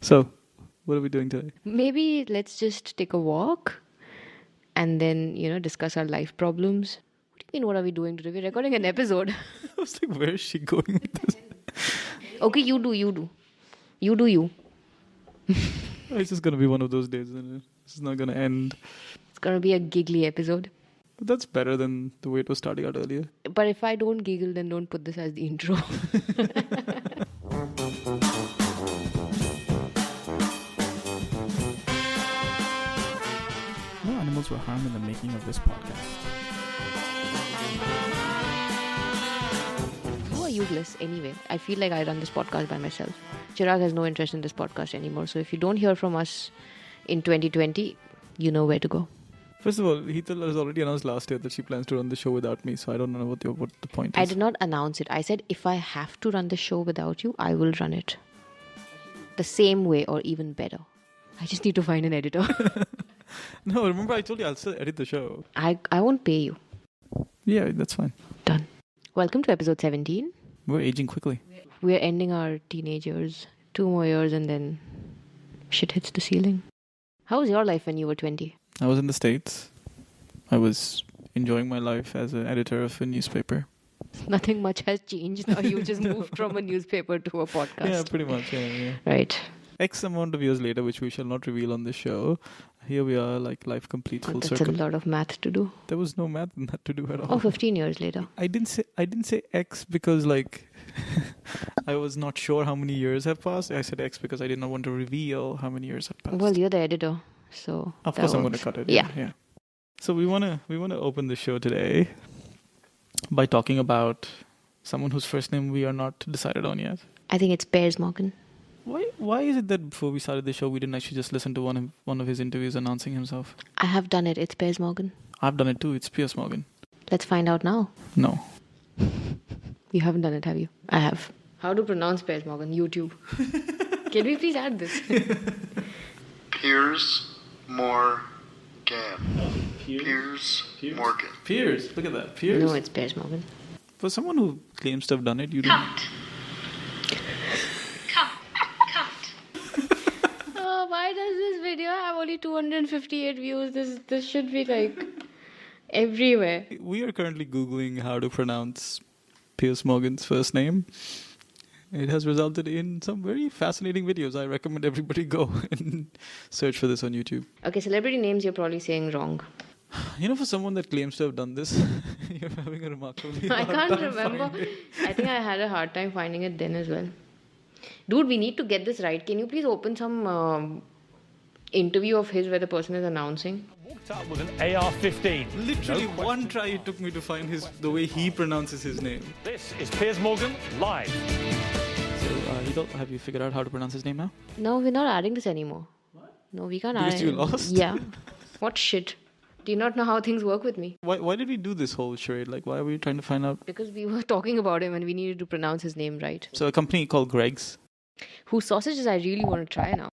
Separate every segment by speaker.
Speaker 1: So, what are we doing today?
Speaker 2: Maybe let's just take a walk and then, discuss our life problems. What do you mean, what are we doing today? We're recording an episode.
Speaker 1: I was like, where is she going with this?
Speaker 2: Okay, you do. You do you.
Speaker 1: It's just going to be one of those days, isn't it? It's not going to end.
Speaker 2: It's going to be a giggly episode.
Speaker 1: But that's better than the way it was starting out earlier.
Speaker 2: But if I don't giggle, then don't put this as the intro.
Speaker 1: No animals were harmed in the making of this podcast.
Speaker 2: You are useless anyway. I feel like I run this podcast by myself. Chirag has no interest in this podcast anymore. So if you don't hear from us in 2020, you know where to go.
Speaker 1: First of all, Heathel has already announced last year that she plans to run the show without me, so I don't know what the point is.
Speaker 2: I did not announce it. I said if I have to run the show without you, I will run it. The same way or even better. I just need to find an editor.
Speaker 1: No, remember I told you I'll still edit the show.
Speaker 2: I won't pay you.
Speaker 1: Yeah, that's fine.
Speaker 2: Done. Welcome to episode 17.
Speaker 1: We're aging quickly.
Speaker 2: We're ending our teenage years. 2 more years and then shit hits the ceiling. How was your life when you were 20?
Speaker 1: I was in the States. I was enjoying my life as an editor of a newspaper.
Speaker 2: Nothing much has changed now. You just moved from a newspaper to a podcast.
Speaker 1: Yeah, pretty much. Yeah.
Speaker 2: Right.
Speaker 1: X amount of years later, which we shall not reveal on the show, here we are, like life complete full
Speaker 2: That's
Speaker 1: circle.
Speaker 2: a lot of math to do.
Speaker 1: There was no math in that to do at all.
Speaker 2: 15 years later.
Speaker 1: I didn't say X because like I was not sure how many years have passed. I said X because I did not want to reveal how many years have passed.
Speaker 2: Well, you're the editor, so
Speaker 1: of course I'm going to cut it. Yeah. So we wanna open the show today by talking about someone whose first name we are not decided on yet.
Speaker 2: I think it's Piers Morgan.
Speaker 1: Why is it that before we started the show we didn't actually just listen to one of his interviews announcing himself?
Speaker 2: I have done it. It's Piers Morgan.
Speaker 1: I've done it too. It's Piers Morgan.
Speaker 2: Let's find out now.
Speaker 1: No.
Speaker 2: You haven't done it, have you? I have. How to pronounce Piers Morgan? YouTube. Can we please add this?
Speaker 3: Piers Morgan. Piers Morgan.
Speaker 1: Piers. Look at that. Piers.
Speaker 2: No, it's Piers Morgan.
Speaker 1: For someone who claims to have done it, you don't.
Speaker 2: Oh, why does this video have only 258 views? This should be like everywhere.
Speaker 1: We are currently Googling how to pronounce Piers Morgan's first name. It has resulted in some very fascinating videos. I recommend everybody go and search for this on YouTube.
Speaker 2: Okay, celebrity names you're probably saying wrong.
Speaker 1: For someone that claims to have done this, you're having a remarkably
Speaker 2: I
Speaker 1: hard
Speaker 2: can't
Speaker 1: time
Speaker 2: remember.
Speaker 1: finding it.
Speaker 2: I think I had a hard time finding it then as well. Dude, we need to get this right. Can you please open some interview of his where the person is announcing?
Speaker 4: Walked up with an AR-15.
Speaker 1: Literally
Speaker 4: No
Speaker 1: one try it took me to find the way he pronounces his name.
Speaker 4: This is Piers Morgan live.
Speaker 1: So, Hidal, have you figured out how to pronounce his name now?
Speaker 2: No, we're not adding this anymore. What? No, we can't add
Speaker 1: Because
Speaker 2: it.
Speaker 1: you lost?
Speaker 2: Yeah. What shit? Do you not know how things work with me?
Speaker 1: Why did we do this whole charade? Like, why are we trying to find out?
Speaker 2: Because we were talking about him and we needed to pronounce his name right.
Speaker 1: So a company called Gregg's.
Speaker 2: Whose sausages I really want to try now.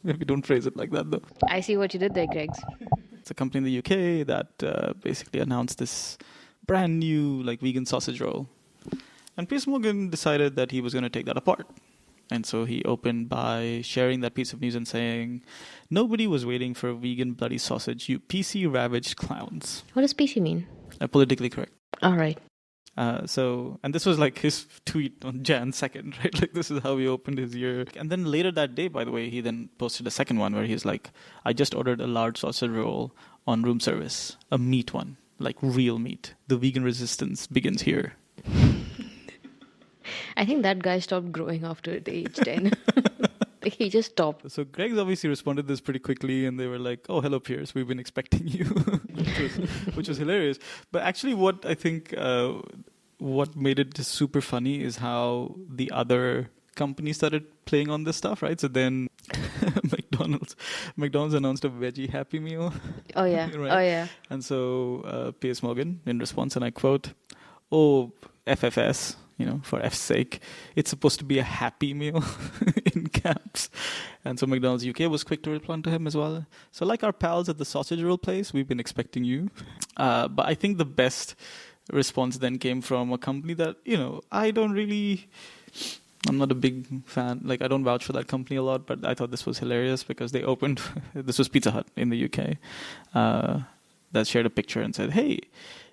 Speaker 1: Maybe don't phrase it like that though.
Speaker 2: I see what you did there, Greggs.
Speaker 1: It's a company in the UK that basically announced this brand new vegan sausage roll. And Piers Morgan decided that he was going to take that apart. And so he opened by sharing that piece of news and saying, "Nobody was waiting for a vegan bloody sausage, you PC-ravaged clowns."
Speaker 2: What does PC mean?
Speaker 1: Politically correct.
Speaker 2: All right.
Speaker 1: And this was like his tweet on Jan 2nd, right? Like this is how he opened his year. And then later that day, by the way, he then posted a second one where he's like, "I just ordered a large sausage roll on room service, a meat one, like real meat. The vegan resistance begins here."
Speaker 2: I think that guy stopped growing after age 10. He just stopped.
Speaker 1: So Gregg's obviously responded this pretty quickly, and they were like, "Oh, hello, Piers. We've been expecting you," which was hilarious. But actually, what I think what made it just super funny is how the other companies started playing on this stuff, right? So then McDonald's announced a veggie Happy Meal.
Speaker 2: Oh yeah.
Speaker 1: Right?
Speaker 2: Oh yeah.
Speaker 1: And so Piers Morgan, in response, and I quote, "Oh, FFS." For F's sake, it's supposed to be a happy meal in caps. And so McDonald's UK was quick to respond to him as well. So like our pals at the sausage roll place, we've been expecting you. But I think the best response then came from a company that, I don't really I'm not a big fan. Like, I don't vouch for that company a lot, but I thought this was hilarious because they opened. This was Pizza Hut in the UK. That shared a picture and said, "Hey,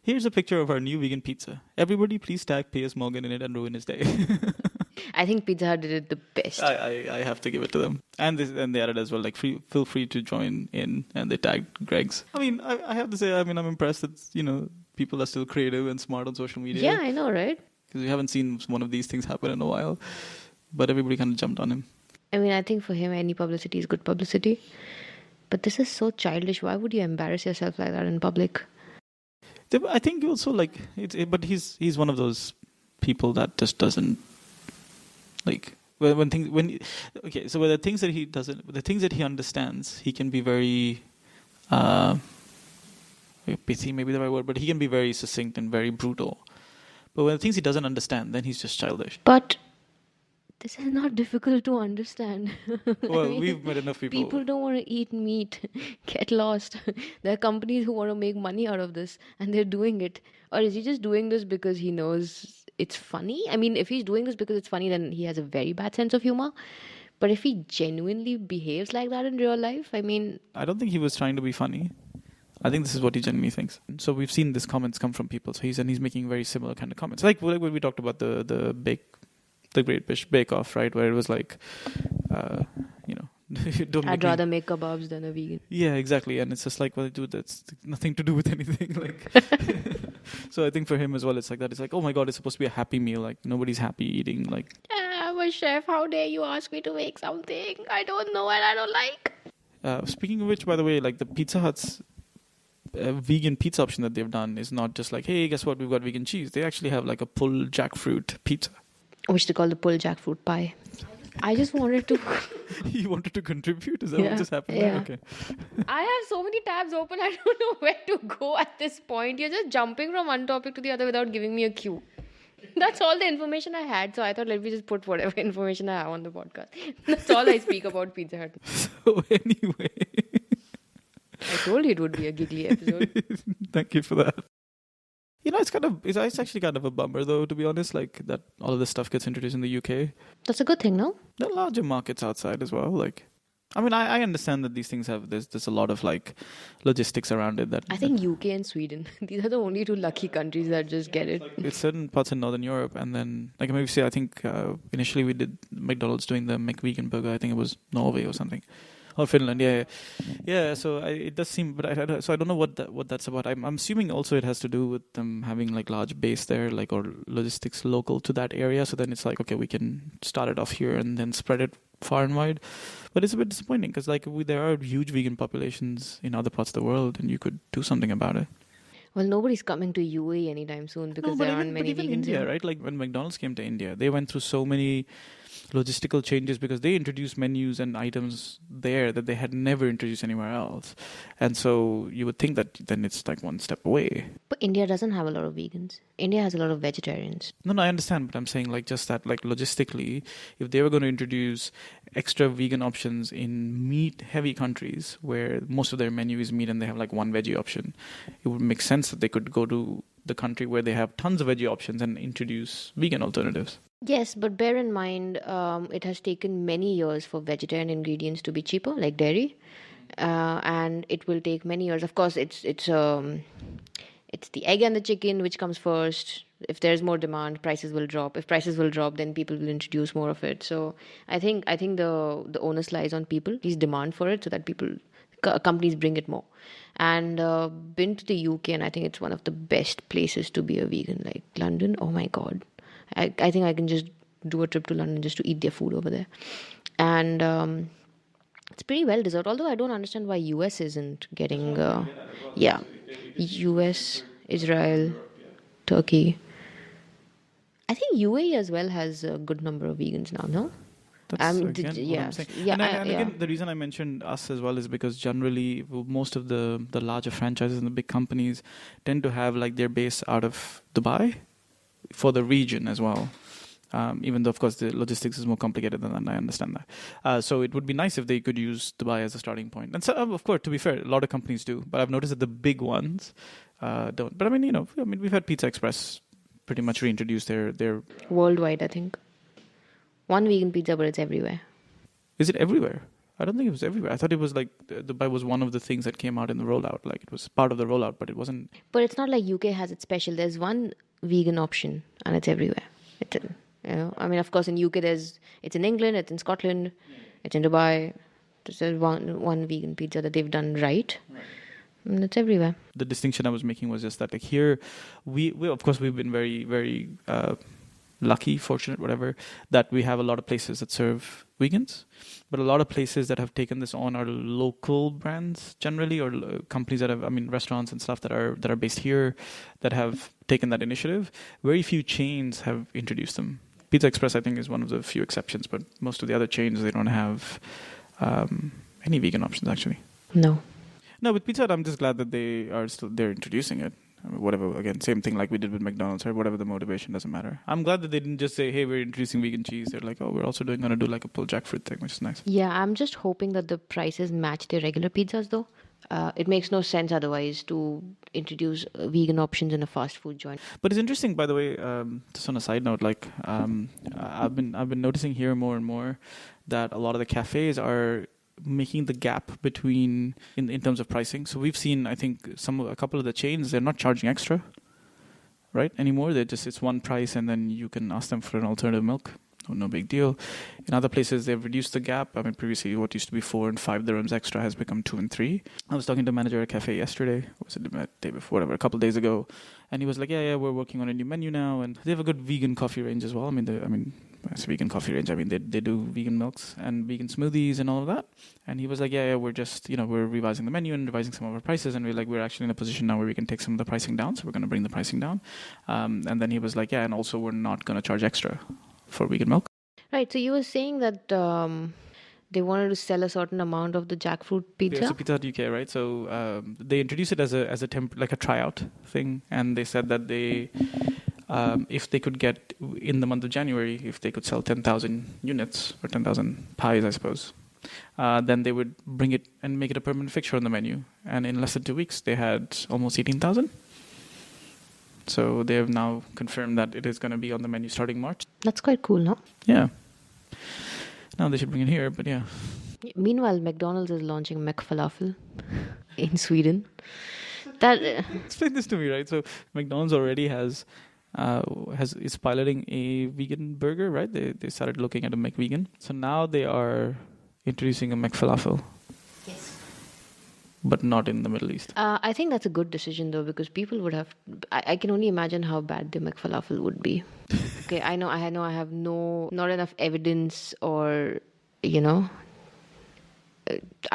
Speaker 1: here's a picture of our new vegan pizza. Everybody, please tag Piers Morgan in it and ruin his day."
Speaker 2: I think Pizza Hut did it the best.
Speaker 1: I have to give it to them. And they added as well, like, feel free to join in, and they tagged Gregg's. I mean, I have to say, I mean, I'm impressed that, you know, people are still creative and smart on social media.
Speaker 2: Yeah, I know, right?
Speaker 1: Because we haven't seen one of these things happen in a while. But everybody kind of jumped on him.
Speaker 2: I mean, I think for him, any publicity is good publicity. But this is so childish. Why would you embarrass yourself like that in public?
Speaker 1: I think also, like, but he's one of those people that just doesn't, like, so with the things that he doesn't, the things that he understands, he can be very pithy, maybe the right word, but he can be very succinct and very brutal. But when the things he doesn't understand, then he's just childish.
Speaker 2: But this is not difficult to understand.
Speaker 1: Well, we've met enough people.
Speaker 2: People don't want to eat meat. Get lost. There are companies who want to make money out of this, and they're doing it. Or is he just doing this because he knows it's funny? I mean, if he's doing this because it's funny, then he has a very bad sense of humor. But if he genuinely behaves like that in real life, I mean...
Speaker 1: I don't think he was trying to be funny. I think this is what he genuinely thinks. So we've seen these comments come from people. So he's making very similar kind of comments. Like when we talked about the Great British Bake Off, right? Where it was like,
Speaker 2: I'd rather make kebabs than a vegan.
Speaker 1: Yeah, exactly. And it's just like, well, dude, that's nothing to do with anything. Like, so I think for him as well, it's like that. It's like, oh my God, it's supposed to be a happy meal. Like, nobody's happy eating. Like,
Speaker 2: I'm a chef. How dare you ask me to make something I don't know and I don't like?
Speaker 1: Speaking of which, by the way, like the Pizza Hut's vegan pizza option that they've done is not just like, hey, guess what? We've got vegan cheese. They actually have like a pulled jackfruit pizza.
Speaker 2: Which they call the pulled jackfruit pie. I just wanted to...
Speaker 1: You wanted to contribute? Is that what just happened?
Speaker 2: Yeah.
Speaker 1: Okay.
Speaker 2: I have so many tabs open, I don't know where to go at this point. You're just jumping from one topic to the other without giving me a cue. That's all the information I had. So I thought, let me just put whatever information I have on the podcast. That's all I speak about Pizza Hut.
Speaker 1: So anyway...
Speaker 2: I told you it would be a giggly episode.
Speaker 1: Thank you for that. You know, it's actually kind of a bummer, though, to be honest, like that all of this stuff gets introduced in the UK.
Speaker 2: That's a good thing, no?
Speaker 1: There are larger markets outside as well. Like, I mean, I understand that these things there's a lot of like logistics around it.
Speaker 2: I think UK and Sweden, these are the only two lucky countries that just get it.
Speaker 1: It's certain parts in Northern Europe, and then like maybe say I think initially we did McDonald's doing the McVegan burger. I think it was Norway or something. Oh, Finland, yeah. So it does seem, but I don't know what that's about. I'm assuming also it has to do with them having like large base there, like or logistics local to that area. So then it's like, okay, we can start it off here and then spread it far and wide. But it's a bit disappointing because like there are huge vegan populations in other parts of the world, and you could do something about it.
Speaker 2: Well, nobody's coming to UAE anytime soon because there aren't many vegans
Speaker 1: India,
Speaker 2: here.
Speaker 1: Right? Like when McDonald's came to India, they went through so many logistical changes because they introduced menus and items there that they had never introduced anywhere else. And so you would think that then it's like one step away.
Speaker 2: But India doesn't have a lot of vegans. India has a lot of vegetarians.
Speaker 1: No, I understand, but I'm saying like just that like logistically, if they were going to introduce extra vegan options in meat-heavy countries where most of their menu is meat and they have like one veggie option, it would make sense that they could go to the country where they have tons of veggie options and introduce vegan alternatives.
Speaker 2: Yes, but bear in mind, it has taken many years for vegetarian ingredients to be cheaper, like dairy, and it will take many years. Of course, it's the egg and the chicken which comes first. If there's more demand, prices will drop. If prices will drop, then people will introduce more of it. So I think the onus lies on people. Please demand for it so that companies bring it more. And been to the UK, and I think it's one of the best places to be a vegan. Like London, oh my God. I think I can just do a trip to London just to eat their food over there. And it's pretty well deserved. Although I don't understand why US isn't getting... US, Israel, Turkey. I think UAE as well has a good number of vegans now, no?
Speaker 1: That's again what I'm saying. Again, the reason I mentioned us as well is because generally most of the larger franchises and the big companies tend to have like their base out of Dubai for the region as well. Even though, of course, the logistics is more complicated than that, I understand that. So it would be nice if they could use Dubai as a starting point. And so, of course, to be fair, a lot of companies do. But I've noticed that the big ones don't. But I mean, we've had Pizza Express pretty much reintroduce their...
Speaker 2: Worldwide, I think. One vegan pizza, but it's everywhere.
Speaker 1: Is it everywhere? I don't think it was everywhere. I thought it was like Dubai was one of the things that came out in the rollout. Like it was part of the rollout, but it wasn't.
Speaker 2: But it's not like UK has it special. There's one vegan option, and it's everywhere. I mean, of course, in UK it's in England, it's in Scotland, it's in Dubai. There's one vegan pizza that they've done right. And it's everywhere.
Speaker 1: The distinction I was making was just that, like here, we of course we've been very, very lucky, fortunate, whatever, that we have a lot of places that serve vegans, but a lot of places that have taken this on are local brands generally, or companies that have, I mean, restaurants and stuff that are based here that have taken that initiative. Very few chains have introduced them. Pizza Express, I think, is one of the few exceptions, but most of the other chains, they don't have any vegan options actually.
Speaker 2: No,
Speaker 1: with Pizza Hut, I'm just glad that they're introducing it. I mean, whatever, again, same thing like we did with McDonald's, or whatever the motivation, doesn't matter. I'm glad that they didn't just say, hey, we're introducing vegan cheese. They're like, oh, we're also going to do like a pulled jackfruit thing, which is nice.
Speaker 2: Yeah, I'm just hoping that the prices match their regular pizzas though. It makes no sense otherwise to introduce vegan options in a fast food joint.
Speaker 1: But it's interesting, by the way, just on a side note, like I've been noticing here more and more that a lot of the cafes are making the gap between in terms of pricing. So we've seen, I think, a couple of the chains, they're not charging extra, right, anymore. It's one price, and then you can ask them for an alternative milk. No big deal. In other places, they've reduced the gap. I mean, previously, what used to be 4 and 5 dirhams extra has become 2 and 3. I was talking to a manager at a cafe yesterday, or was it the day before, whatever, a couple of days ago, and he was like, yeah, we're working on a new menu now, and they have a good vegan coffee range as well. I mean, it's a vegan coffee range. I mean, they do vegan milks and vegan smoothies and all of that. And he was like, yeah, we're just, we're revising the menu and revising some of our prices, and we're actually in a position now where we can take some of the pricing down, so we're going to bring the pricing down. And then he was like, yeah, and also we're not going to charge extra for vegan milk.
Speaker 2: Right, so you were saying that they wanted to sell a certain amount of the jackfruit pizza?
Speaker 1: Yeah, so Pizza Hut UK, right? So they introduced it as a like a tryout thing, and they said that they, if they could get, in the month of January, if they could sell 10,000 units, or 10,000 pies, I suppose, then they would bring it and make it a permanent fixture on the menu. And in less than 2 weeks, they had almost 18,000. So they have now confirmed that it is going to be on the menu starting March.
Speaker 2: That's quite cool, no?
Speaker 1: Yeah. Now they should bring it here, but yeah.
Speaker 2: Meanwhile, McDonald's is launching McFalafel in Sweden.
Speaker 1: Explain this to me, right? So McDonald's already is piloting a vegan burger, right? They started looking at a McVegan. So now they are introducing a McFalafel.
Speaker 2: Yes.
Speaker 1: But not in the Middle East.
Speaker 2: I think that's a good decision though, because people would have. I can only imagine how bad the McFalafel would be. Okay, I know I have not enough evidence, or I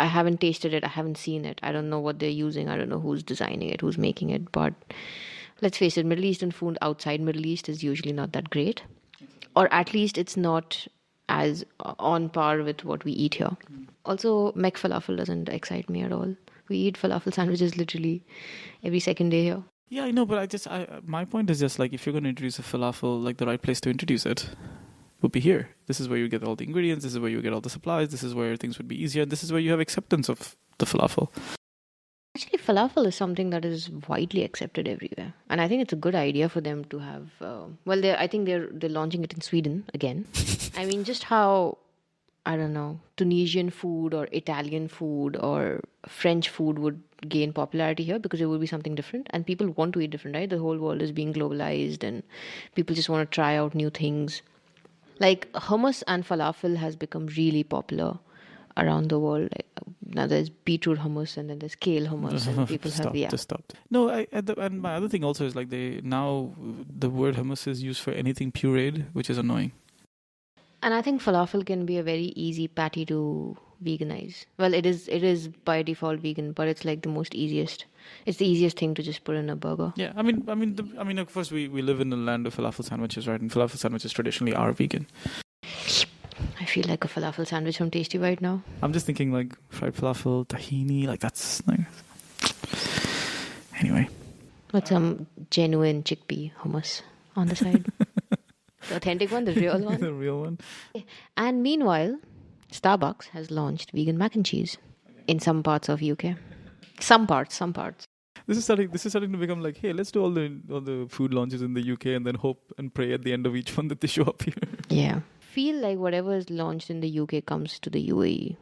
Speaker 2: haven't tasted it. I haven't seen it. I don't know what they're using. I don't know who's designing it, who's making it. But let's face it, Middle Eastern food outside Middle East is usually not that great, or at least it's not as on par with what we eat here. Also, McFalafel doesn't excite me at all. We eat falafel sandwiches literally every second day here.
Speaker 1: Yeah, I know, but my point is just like, if you're going to introduce a falafel, like the right place to introduce it would be here. This is where you get all the ingredients. This is where you get all the supplies. This is where things would be easier. This is where you have acceptance of the falafel.
Speaker 2: Actually, falafel is something that is widely accepted everywhere, and I think it's a good idea for them to have. I think they're launching it in Sweden again. I mean, just how, I don't know, Tunisian food or Italian food or French food would gain popularity here, because it would be something different, and people want to eat different, right? The whole world is being globalized and people just want to try out new things. Like hummus and falafel has become really popular around the world. Now there's beetroot hummus, and then there's kale hummus, and people
Speaker 1: Stop. No, and my other thing also is like now the word hummus is used for anything pureed, which is annoying.
Speaker 2: And I think falafel can be a very easy patty to veganize. Well, it is by default vegan, but it's like the easiest thing to just put in a burger.
Speaker 1: Yeah, I mean, of course, we live in the land of falafel sandwiches, right? And falafel sandwiches traditionally are vegan.
Speaker 2: I feel like a falafel sandwich from Tasty right now.
Speaker 1: I'm just thinking like fried falafel, tahini, like that's like. Anyway.
Speaker 2: With some genuine chickpea hummus on the side. The authentic one, the real one.
Speaker 1: The real one.
Speaker 2: And meanwhile, Starbucks has launched vegan mac and cheese in some parts of UK. Some parts.
Speaker 1: This is starting to become like, hey, let's do all the food launches in the UK and then hope and pray at the end of each one that they show up here.
Speaker 2: Yeah. feel like whatever is launched in the UK comes to the UAE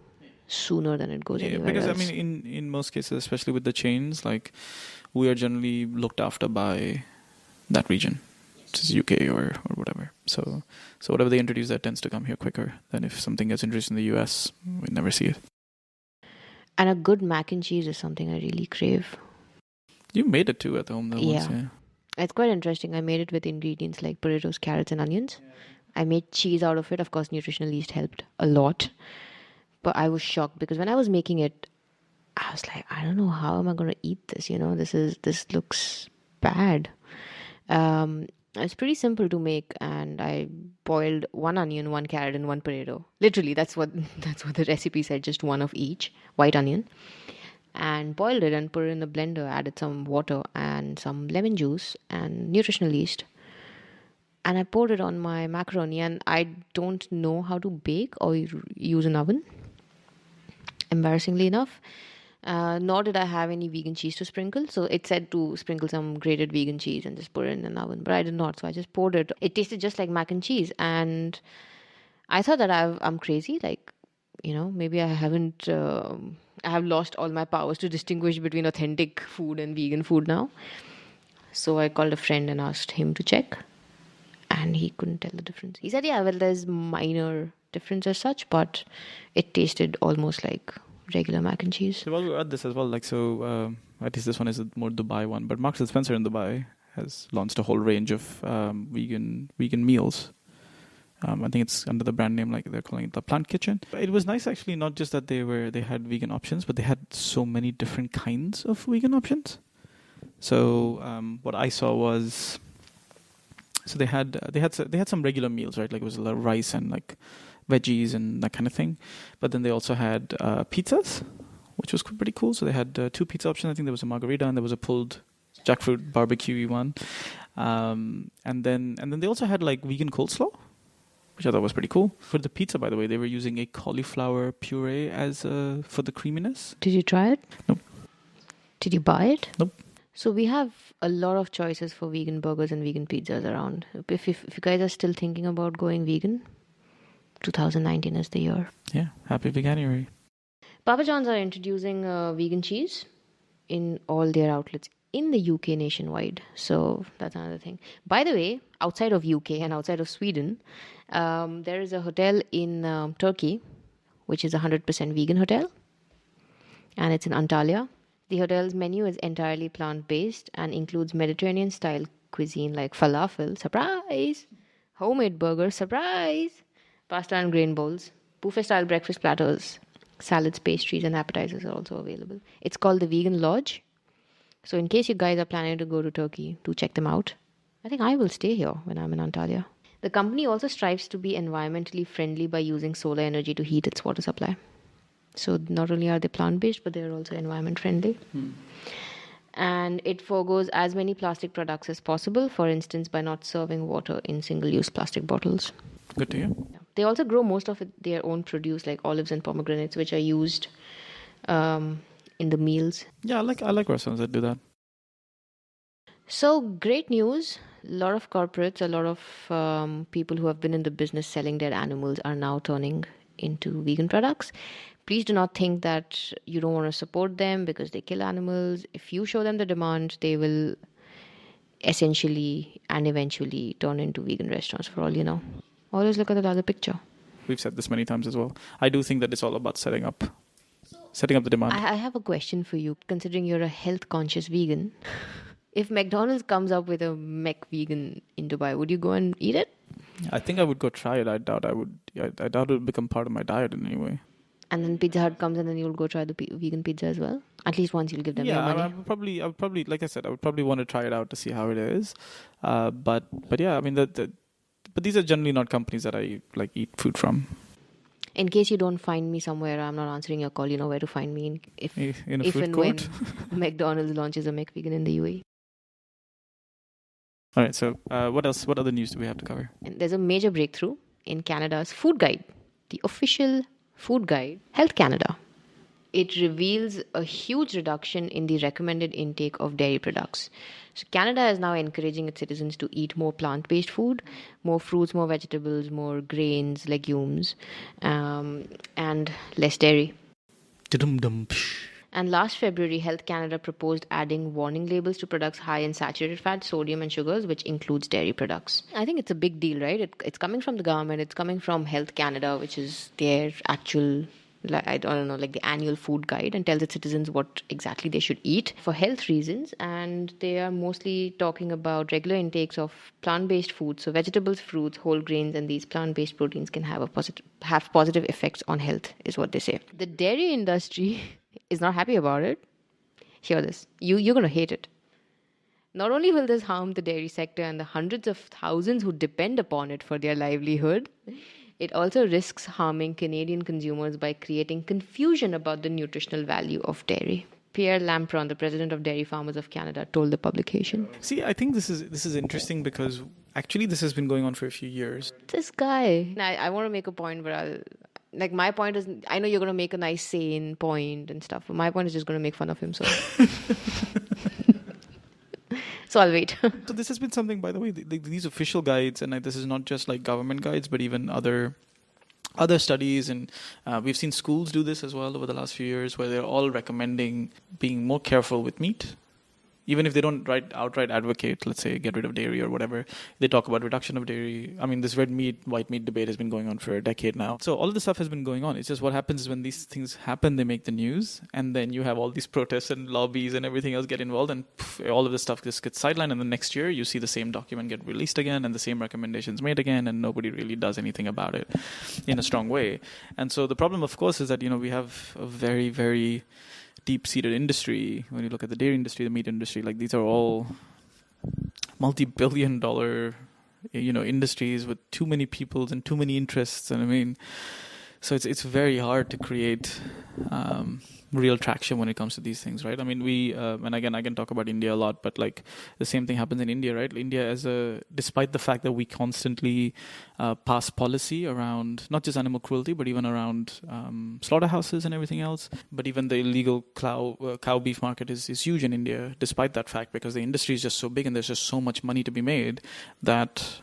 Speaker 2: sooner than it goes anywhere
Speaker 1: because
Speaker 2: else.
Speaker 1: I mean, in most cases, especially with the chains, like we are generally looked after by that region, which is UK or whatever. So whatever they introduce, that tends to come here quicker than if something gets introduced in the US, we never see it.
Speaker 2: And a good mac and cheese is something I really crave.
Speaker 1: You made it too at home though.
Speaker 2: Yeah.
Speaker 1: Once, yeah.
Speaker 2: It's quite interesting. I made it with ingredients like potatoes, carrots, and onions. I made cheese out of it. Of course, Nutritional Yeast helped a lot. But I was shocked because when I was making it, I was like, I don't know how am I going to eat this. This looks bad. It's pretty simple to make, and I boiled 1 onion, 1 carrot, and 1 potato. Literally, that's what the recipe said. Just 1 of each white onion, and boiled it and put it in the blender. Added some water and some lemon juice and nutritional yeast, and I poured it on my macaroni. And I don't know how to bake or use an oven, embarrassingly enough. Nor did I have any vegan cheese to sprinkle. So it said to sprinkle some grated vegan cheese and just put it in an oven. But I did not. So I just poured it. It tasted just like mac and cheese. And I thought that I'm crazy. Like, maybe I haven't, I have lost all my powers to distinguish between authentic food and vegan food now. So I called a friend and asked him to check. And he couldn't tell the difference. He said, yeah, well, there's minor difference as such, but it tasted almost like regular mac and cheese.
Speaker 1: So while we're at this as well, like at least this one is a more Dubai one, but Marks and Spencer in Dubai has launched a whole range of vegan meals. I think it's under the brand name, like they're calling it the Plant Kitchen. It was nice actually, not just that they had vegan options, but they had so many different kinds of vegan options. So what I saw was, so they had some regular meals, right? Like it was a lot of rice and like veggies and that kind of thing. But then they also had pizzas, which was pretty cool. So they had 2 pizza options. I think there was a margarita and there was a pulled jackfruit barbecue one. And then they also had like vegan coleslaw, which I thought was pretty cool. For the pizza, by the way, they were using a cauliflower puree as for the creaminess.
Speaker 2: Did you try it?
Speaker 1: Nope.
Speaker 2: Did you buy it?
Speaker 1: Nope.
Speaker 2: So we have a lot of choices for vegan burgers and vegan pizzas around. If you guys are still thinking about going vegan, 2019 is the year.
Speaker 1: Yeah, happy Veganuary.
Speaker 2: Papa John's are introducing vegan cheese in all their outlets in the UK nationwide. So that's another thing. By the way, outside of UK and outside of Sweden, there is a hotel in Turkey, which is a 100% vegan hotel. And it's in Antalya. The hotel's menu is entirely plant-based and includes Mediterranean-style cuisine like falafel, surprise, homemade burgers, surprise, pasta and grain bowls, buffet-style breakfast platters, salads, pastries, and appetizers are also available. It's called the Vegan Lodge. So in case you guys are planning to go to Turkey, do check them out. I think I will stay here when I'm in Antalya. The company also strives to be environmentally friendly by using solar energy to heat its water supply. So not only are they plant-based, but they're also environment-friendly. And it forgoes as many plastic products as possible, for instance, by not serving water in single-use plastic bottles.
Speaker 1: Good to hear.
Speaker 2: They also grow most of their own produce, like olives and pomegranates, which are used in the meals.
Speaker 1: Yeah, I like restaurants that do that.
Speaker 2: So great news. A lot of corporates, a lot of people who have been in the business selling their animals are now turning into vegan products. Please do not think that you don't want to support them because they kill animals. If you show them the demand, they will essentially and eventually turn into vegan restaurants, for all you know. Always look at the larger picture.
Speaker 1: We've said this many times as well. I do think that it's all about setting up the demand.
Speaker 2: I have a question for you. Considering you're a health-conscious vegan, if McDonald's comes up with a McVegan in Dubai, would you go and eat it?
Speaker 1: I think I would go try it. I doubt I doubt it would become part of my diet in any way.
Speaker 2: And then Pizza Hut comes and then you'll go try the vegan pizza as well? At least once you'll give them your money.
Speaker 1: I would probably, like I said, I would probably want to try it out to see how it is. But yeah, I mean, but these are generally not companies that I like eat food from.
Speaker 2: In case you don't find me somewhere, I'm not answering your call. You know where to find me if
Speaker 1: In a
Speaker 2: if
Speaker 1: food
Speaker 2: and
Speaker 1: court.
Speaker 2: when McDonald's launches a McVegan in the UAE.
Speaker 1: All right. So what else? What other news do we have to cover?
Speaker 2: And there's a major breakthrough in Canada's food guide, the official food guide, Health Canada. it reveals a huge reduction in the recommended intake of dairy products. So Canada is now encouraging its citizens to eat more plant-based food, more fruits, more vegetables, more grains, legumes, and less dairy. And last February, Health Canada proposed adding warning labels to products high in saturated fat, sodium, and sugars, which includes dairy products. I think it's a big deal, right? It's coming from the government. It's coming from Health Canada, which is their actual, I don't know, like the annual food guide, and tells its citizens what exactly they should eat for health reasons. And they are mostly talking about regular intakes of plant-based foods, so vegetables, fruits, whole grains, and these plant-based proteins can have positive effects on health, is what they say. The dairy industry is not happy about it. Hear this. You're going to hate it. Not only will this harm the dairy sector and the hundreds of thousands who depend upon it for their livelihood, it also risks harming Canadian consumers by creating confusion about the nutritional value of dairy. Pierre Lampron, the president of Dairy Farmers of Canada, told the publication.
Speaker 1: See, I think this is interesting because actually this has been going on for a few years.
Speaker 2: This guy. I want to make a point where my point is, I know you're going to make a nice sane point and stuff, but my point is just going to make fun of him. So I'll wait.
Speaker 1: So this has been something, by the way, these official guides, and this is not just like government guides, but even other studies, and we've seen schools do this as well over the last few years, where they're all recommending being more careful with meat. Even if they don't outright advocate, let's say, get rid of dairy or whatever, they talk about reduction of dairy. I mean, this red meat, white meat debate has been going on for a decade now. So all of this stuff has been going on. It's just what happens is when these things happen, they make the news, and then you have all these protests and lobbies and everything else get involved, and all of this stuff just gets sidelined. And the next year, you see the same document get released again, and the same recommendations made again, and nobody really does anything about it in a strong way. And so the problem, of course, is that we have a very, very deep-seated industry. When you look at the dairy industry, the meat industry, like these are all multi-billion-dollar, industries with too many people and too many interests. And I mean, so it's very hard to create real traction when it comes to these things, right? I mean, we and again, I can talk about India a lot, but like the same thing happens in India, right? India, despite the fact that we constantly pass policy around not just animal cruelty, but even around slaughterhouses and everything else. But even the illegal cow beef market is huge in India, despite that fact, because the industry is just so big and there's just so much money to be made that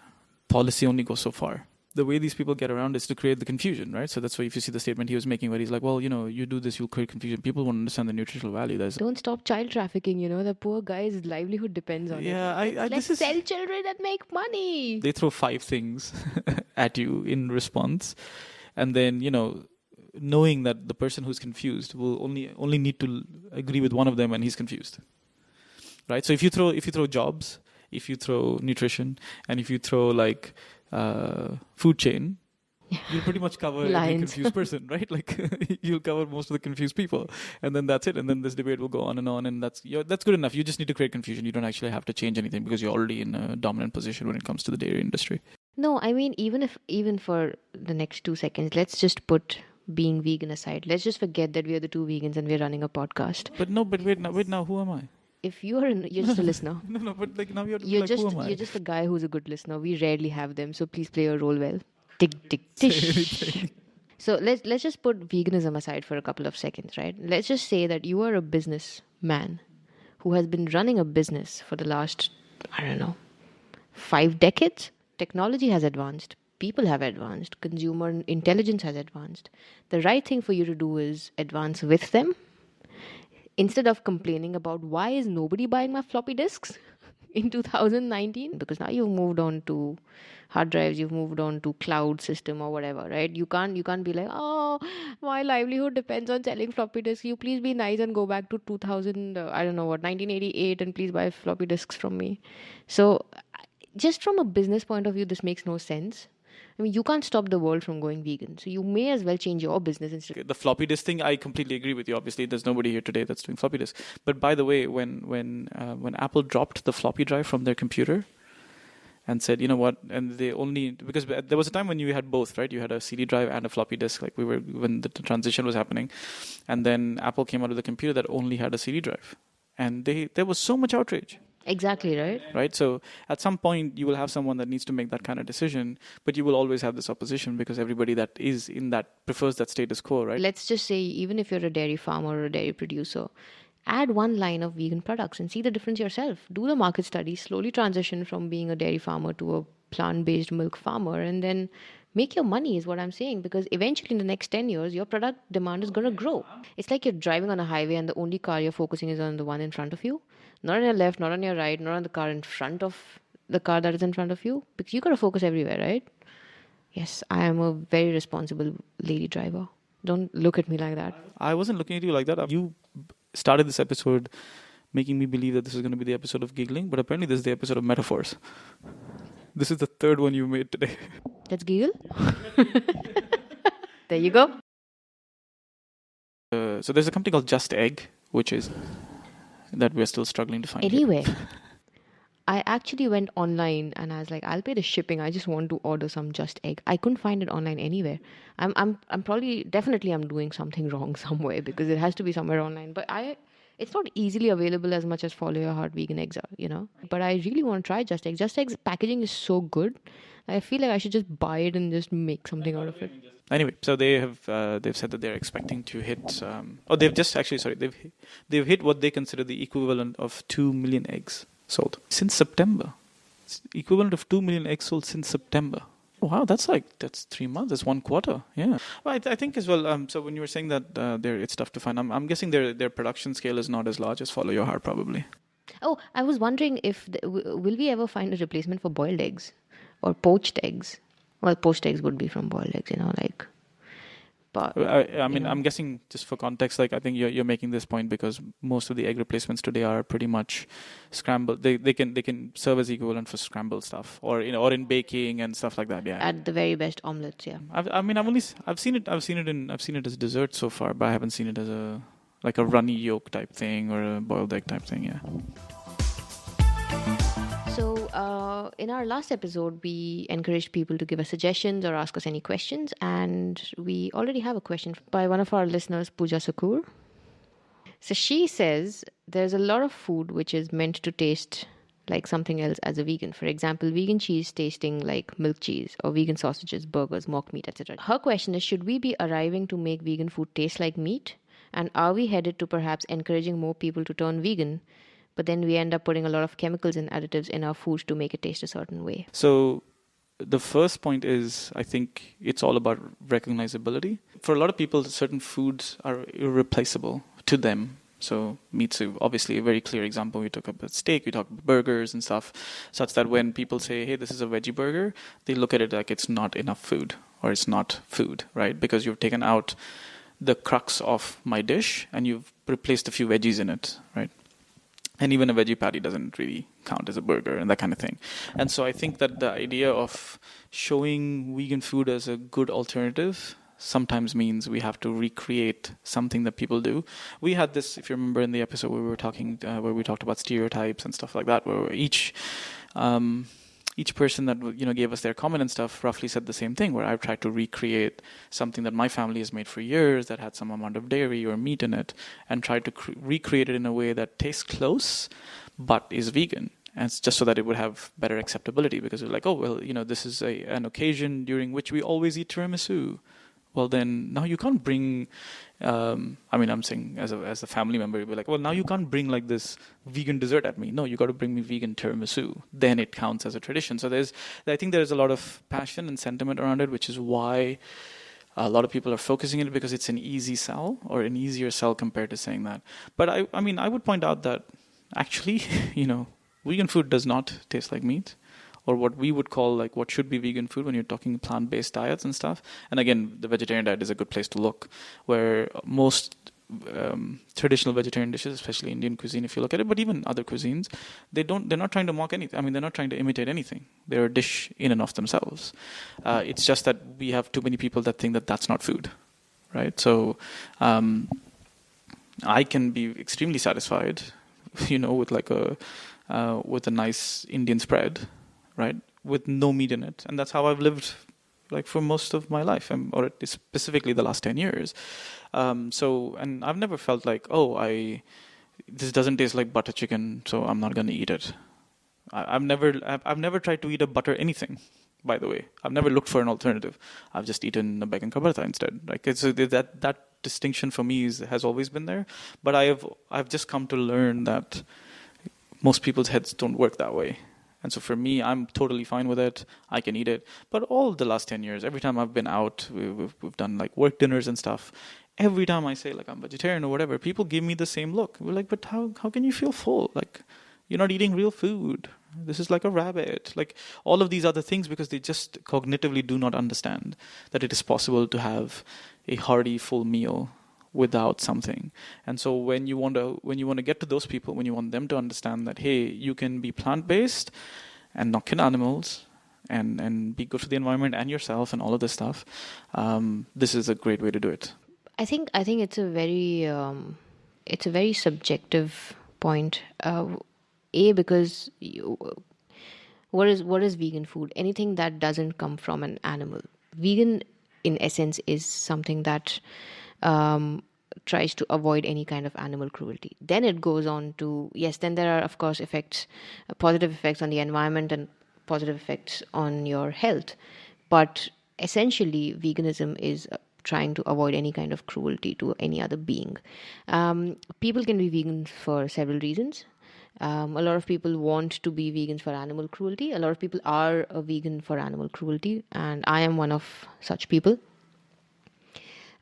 Speaker 1: policy only goes so far. The way these people get around is to create the confusion, right? So that's why if you see the statement he was making where he's like, well, you do this, you'll create confusion. People won't understand the nutritional value.
Speaker 2: Don't stop child trafficking, the poor guy's livelihood depends on it.
Speaker 1: Yeah,
Speaker 2: Let's sell children and make money.
Speaker 1: They throw 5 things at you in response. And then, knowing that the person who's confused will only need to agree with one of them and he's confused. Right? So if you throw jobs, if you throw nutrition, and if you throw food chain, you'll pretty much cover every confused person, right? Like you'll cover most of the confused people, and then that's it. And then this debate will go on, and that's good enough. You just need to create confusion. You don't actually have to change anything because you're already in a dominant position when it comes to the dairy industry.
Speaker 2: No, I mean, even for the next 2 seconds, let's just put being vegan aside. Let's just forget that we are the 2 vegans and we're running a podcast.
Speaker 1: But wait now, who am I?
Speaker 2: If you're just a listener.
Speaker 1: No, but now
Speaker 2: you're
Speaker 1: who am I?
Speaker 2: You're just a guy who's a good listener. We rarely have them, so please play your role well. Tick, tick, tish. So let's just put veganism aside for a couple of seconds, right? Let's just say that you are a businessman who has been running a business for the last, 5 decades. Technology has advanced. People have advanced. Consumer intelligence has advanced. The right thing for you to do is advance with them. Instead of complaining about why is nobody buying my floppy disks in 2019, because now you've moved on to hard drives, you've moved on to cloud system or whatever, right? You can't be like, oh, my livelihood depends on selling floppy disks. You please be nice and go back to 1988 and please buy floppy disks from me. So just from a business point of view, this makes no sense. I mean, you can't stop the world from going vegan. So you may as well change your business instead.
Speaker 1: The floppy disk thing, I completely agree with you. Obviously, there's nobody here today that's doing floppy disk. But by the way, when Apple dropped the floppy drive from their computer and said, you know what, and because there was a time when you had both, right? You had a CD drive and a floppy disk, when the transition was happening. And then Apple came out with a computer that only had a CD drive. And there was so much outrage.
Speaker 2: Exactly, right?
Speaker 1: right? So at some point you will have someone that needs to make that kind of decision, but you will always have this opposition because everybody that is in that prefers that status quo, right?
Speaker 2: Let's just say, even if you're a dairy farmer or a dairy producer, add one line of vegan products and see the difference yourself. Do the market study, slowly transition from being a dairy farmer to a plant based milk farmer, and then make your money, is what I'm saying. Because eventually, in the next 10 years, your product demand is going to grow. It's like you're driving on a highway and the only car you're focusing is on the one in front of you, not on your left, not on your right, not on the car in front of the car that is in front of you, because you got to focus everywhere, right? Yes, I am a very responsible lady driver. Don't look at me like that.
Speaker 1: I wasn't looking at you like that. You started this episode making me believe that this is going to be the episode of giggling, but apparently this is the episode of metaphors. This is the third one you made today.
Speaker 2: Let's giggle. There you go.
Speaker 1: So there's a company called Just Egg, which is that we're still struggling to find.
Speaker 2: Anyway, I actually went online and I was like, I'll pay the shipping. I just want to order some Just Egg. I couldn't find it online anywhere. I'm probably definitely I'm doing something wrong somewhere, because it has to be somewhere online. But it's not easily available as much as Follow Your Heart vegan eggs are, you know. But I really want to try Just Egg. Just Egg's packaging is so good. I feel like I should just buy it and just make something out of it.
Speaker 1: Anyway, so they've said that they're expecting to hit. They've hit what they consider the equivalent of 2 million eggs sold since September. It's the equivalent of 2 million eggs sold since September. Wow, that's 3 months. That's 1 quarter. Yeah. Well, I think as well. So when you were saying that it's tough to find, I'm guessing their production scale is not as large as Follow Your Heart, probably.
Speaker 2: Oh, I was wondering if will we ever find a replacement for boiled eggs or poached eggs? Well, poached eggs would be from boiled eggs, you know, like. But
Speaker 1: I mean, I'm guessing, just for context, like I think you're making this point because most of the egg replacements today are pretty much scrambled. They can serve as equivalent for scrambled stuff, or in baking and stuff like that. Yeah.
Speaker 2: At the very best, omelets. Yeah.
Speaker 1: I've seen it as dessert so far, but I haven't seen it as a runny yolk type thing or a boiled egg type thing. Yeah.
Speaker 2: So, in our last episode, we encouraged people to give us suggestions or ask us any questions. And we already have a question by one of our listeners, Pooja Sakur. So she says, there's a lot of food which is meant to taste like something else as a vegan. For example, vegan cheese tasting like milk cheese, or vegan sausages, burgers, mock meat, etc. Her question is, should we be arriving to make vegan food taste like meat? And are we headed to perhaps encouraging more people to turn vegan, but then we end up putting a lot of chemicals and additives in our foods to make it taste a certain way?
Speaker 1: So the first point is, I think it's all about recognizability. For a lot of people, certain foods are irreplaceable to them. So meat's obviously a very clear example. We talk about steak, we talk about burgers and stuff, such that when people say, hey, this is a veggie burger, they look at it like it's not enough food, or it's not food, right? Because you've taken out the crux of my dish and you've replaced a few veggies in it, right? And even a veggie patty doesn't really count as a burger and that kind of thing. And so I think that the idea of showing vegan food as a good alternative sometimes means we have to recreate something that people do. We had this, if you remember, in the episode where we were talking, where we talked about stereotypes and stuff like that, where each person that gave us their comment and stuff roughly said the same thing, where I've tried to recreate something that my family has made for years that had some amount of dairy or meat in it, and tried to recreate it in a way that tastes close but is vegan. And it's just so that it would have better acceptability, because we're like, oh, well, this is an occasion during which we always eat tiramisu. Well, then now you can't bring. I'm saying as a family member, you'd be like, well, now you can't bring like this vegan dessert at me. No, you got to bring me vegan tiramisu. Then it counts as a tradition. So I think there's a lot of passion and sentiment around it, which is why a lot of people are focusing on it, because it's an easy sell, or an easier sell compared to saying that. But I would point out that actually, vegan food does not taste like meat, or what we would call like what should be vegan food when you're talking plant-based diets and stuff. And again, the vegetarian diet is a good place to look, where most traditional vegetarian dishes, especially Indian cuisine, if you look at it, but even other cuisines, they're not trying to mock anything. They're not trying to imitate anything. They're a dish in and of themselves. It's just that we have too many people that think that that's not food, right? So I can be extremely satisfied, with with a nice Indian spread, right, with no meat in it. And that's how I've lived like for most of my life, or specifically the last 10 years. And I've never felt like, oh, I this doesn't taste like butter chicken, so I'm not going to eat it. I've never tried to eat a butter anything. By the way, I've never looked for an alternative. I've just eaten a bacon ka paratha instead. Like that distinction for me has always been there. But I've just come to learn that most people's heads don't work that way. And so for me, I'm totally fine with it. I can eat it. But all the last 10 years, every time I've been out, we've done like work dinners and stuff. Every time I say like I'm vegetarian or whatever, people give me the same look. We're like, but how can you feel full? Like, you're not eating real food. This is like a rabbit. Like all of these other things, because they just cognitively do not understand that it is possible to have a hearty, full meal without something. And so when you want to get to those people, when you want them to understand that, hey, you can be plant-based and not kill animals and be good for the environment and yourself and all of this stuff, this is a great way to do it.
Speaker 2: I think it's a very subjective point. Because what is vegan food? Anything that doesn't come from an animal. Vegan, in essence, is something that tries to avoid any kind of animal cruelty. Then it goes on to, yes, then there are, of course, effects, positive effects on the environment and positive effects on your health. But essentially, veganism is trying to avoid any kind of cruelty to any other being. People can be vegans for several reasons. A lot of people want to be vegans for animal cruelty. A lot of people are a vegan for animal cruelty, and I am one of such people.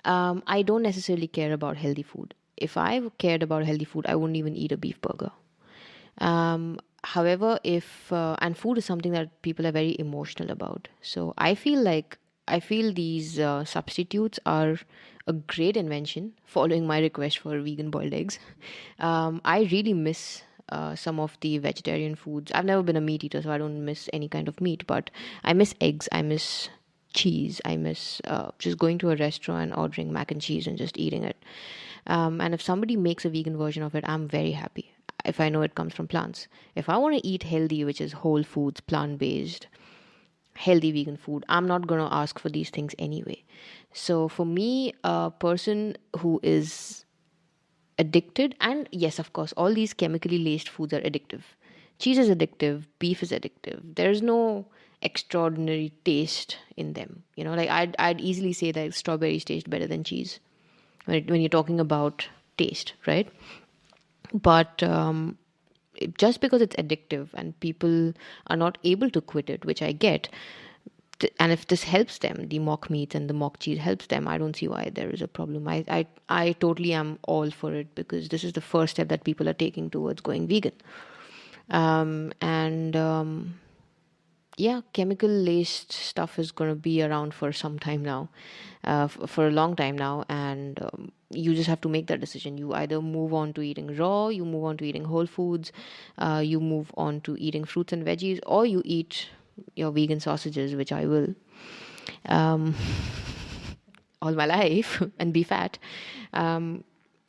Speaker 2: I don't necessarily care about healthy food. If I cared about healthy food, I wouldn't even eat a beef burger. However, and food is something that people are very emotional about. So I feel these substitutes are a great invention, following my request for vegan boiled eggs. I really miss some of the vegetarian foods. I've never been a meat eater, so I don't miss any kind of meat, but I miss eggs, I miss cheese, I miss just going to a restaurant and ordering mac and cheese and just eating it. And if somebody makes a vegan version of it, I'm very happy if I know it comes from plants. If I want to eat healthy, which is whole foods, plant-based, healthy vegan food, I'm not going to ask for these things anyway. So for me, a person who is addicted, and yes, of course, all these chemically laced foods are addictive. Cheese is addictive, beef is addictive. There's no extraordinary taste in them. Like I'd easily say that strawberries taste better than cheese when you're talking about taste, right? But just because it's addictive and people are not able to quit it, which I get, and if this helps them, the mock meat and the mock cheese helps them, I don't see why there is a problem. I totally am all for it, because this is the first step that people are taking towards going vegan. Chemical laced stuff is going to be around for some time now, for a long time now, and you just have to make that decision. You either move on to eating raw, you move on to eating whole foods, you move on to eating fruits and veggies, or you eat your vegan sausages, which I will all my life, and be fat.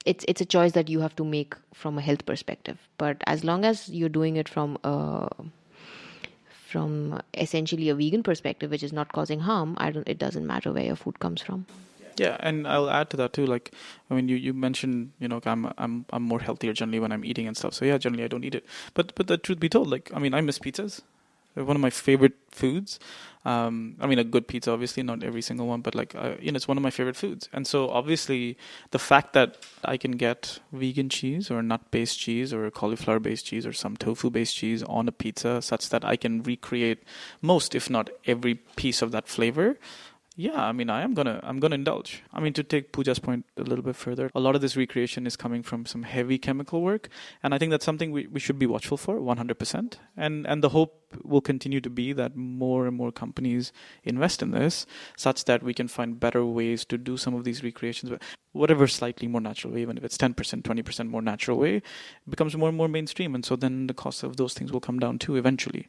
Speaker 2: It's a choice that you have to make from a health perspective. But as long as you're doing it from essentially a vegan perspective, which is not causing harm, it doesn't matter where your food comes from.
Speaker 1: Yeah, and I'll add to that too. Like, I mean, you mentioned, I'm more healthier generally when I'm eating and stuff. So yeah, generally I don't eat it. But the truth be told, like, I mean, I miss pizzas. They're one of my favorite foods. I mean, a good pizza, obviously, not every single one, but like, it's one of my favorite foods. And so obviously the fact that I can get vegan cheese or nut-based cheese or cauliflower-based cheese or some tofu-based cheese on a pizza such that I can recreate most, if not every piece of that flavor, yeah, I mean, I'm gonna indulge. I mean, to take Pooja's point a little bit further, a lot of this recreation is coming from some heavy chemical work, and I think that's something we should be watchful for, 100%. And the hope will continue to be that more and more companies invest in this, such that we can find better ways to do some of these recreations, whatever slightly more natural way, even if it's 10%, 20% more natural way, becomes more and more mainstream, and so then the cost of those things will come down too eventually.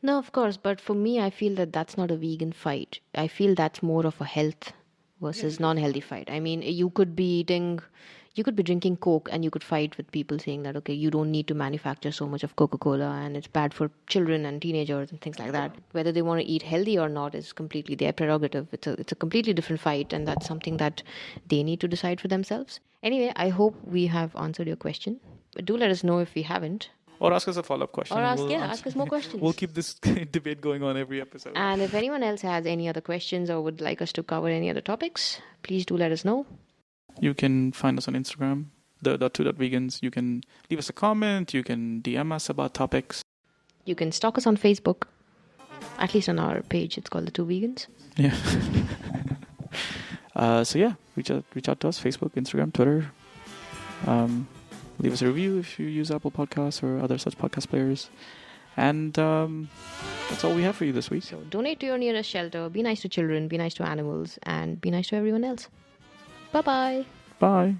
Speaker 2: No, of course, but for me, I feel that that's not a vegan fight. I feel that's more of a health versus non-healthy fight. I mean, you could be drinking Coke, and you could fight with people saying that, okay, you don't need to manufacture so much of Coca-Cola, and it's bad for children and teenagers and things like that. Whether they want to eat healthy or not is completely their prerogative. It's a completely different fight, and that's something that they need to decide for themselves. Anyway, I hope we have answered your question. But do let us know if we haven't.
Speaker 1: Or ask us a follow-up question.
Speaker 2: Or
Speaker 1: and
Speaker 2: ask us more questions.
Speaker 1: We'll keep this debate going on every episode.
Speaker 2: And if anyone else has any other questions or would like us to cover any other topics, please do let us know.
Speaker 1: You can find us on Instagram, the.2.vegans. You can leave us a comment. You can DM us about topics.
Speaker 2: You can stalk us on Facebook. At least on our page, it's called The Two Vegans.
Speaker 1: Yeah. Reach out to us, Facebook, Instagram, Twitter. Leave us a review if you use Apple Podcasts or other such podcast players. And that's all we have for you this week.
Speaker 2: So donate to your nearest shelter, be nice to children, be nice to animals, and be nice to everyone else. Bye-bye.
Speaker 1: Bye.